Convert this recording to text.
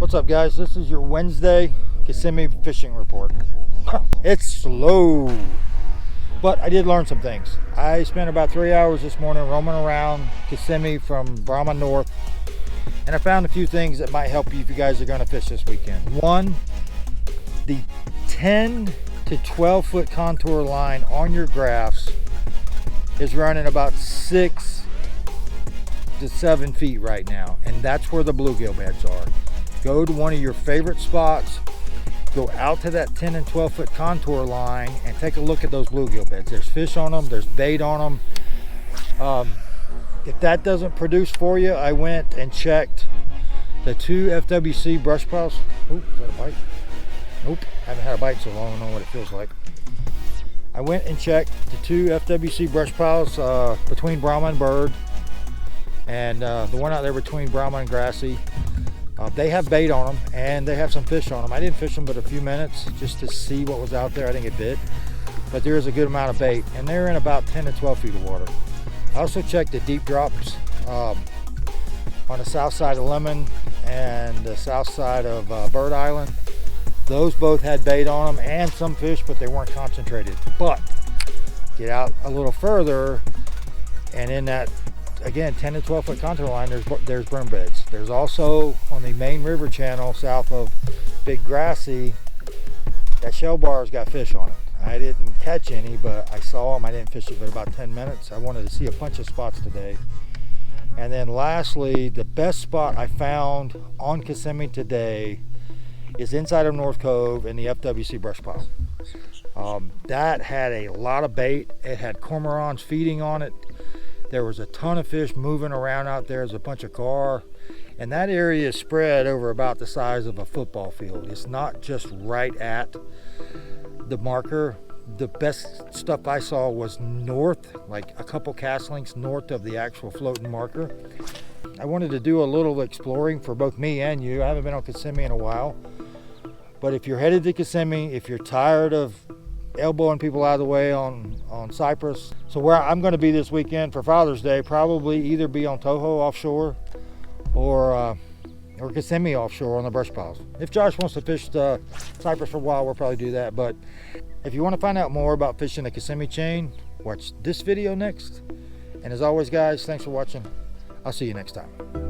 What's up, guys? This is your Wednesday Kissimmee fishing report. It's slow, but I did learn some things. I spent about 3 hours this morning roaming around Kissimmee from Brahma North, and I found a few things that might help you if you guys are going to fish this weekend. One, the 10 to 12 foot contour line on your graphs is running about 6 to 7 feet right now, and that's where the bluegill beds are. Go to one of your favorite spots, go out to that 10 and 12 foot contour line and take a look at those bluegill beds. There's fish on them, there's bait on them. If that doesn't produce for you, I went and checked the 2 FWC brush piles. Oop, is that a bite? Nope, haven't had a bite so long, I don't know what it feels like. I went and checked the 2 FWC brush piles between Brahma and Bird, and the one out there between Brahma and Grassy. They have bait on them and they have some fish on them. I didn't fish them but a few minutes just to see what was out there. I didn't get bit, but there is a good amount of bait, and they're in about 10 to 12 feet of water. I also checked the deep drops on the south side of Lemon and the south side of Bird Island. Those both had bait on them and some fish, but they weren't concentrated. But get out a little further, and in that, again, 10 to 12 foot contour line, there's berm beds. There's also on the main river channel south of Big Grassy, that shell bar's got fish on it. I didn't catch any, but I saw them. I didn't fish it for about 10 minutes. I wanted to see a bunch of spots today. And then lastly, the best spot I found on Kissimmee today is inside of North Cove in the FWC brush pile. That had a lot of bait. It had cormorants feeding on it. There was a ton of fish moving around out there. There's a bunch of gar, and that area is spread over about the size of a football field. It's not just right at the marker. The best stuff I saw was north, like a couple cast lengths north of the actual floating marker. I wanted to do a little exploring for both me and you. I haven't been on Kissimmee in a while, but if you're headed to Kissimmee, if you're tired of elbowing people out of the way on Cypress. So where I'm going to be this weekend for Father's Day, probably either be on Toho offshore or Kissimmee offshore on the brush piles. If Josh wants to fish Cypress for a while, we'll probably do that. But if you want to find out more about fishing the Kissimmee chain, watch this video next. And as always, guys, thanks for watching. I'll see you next time.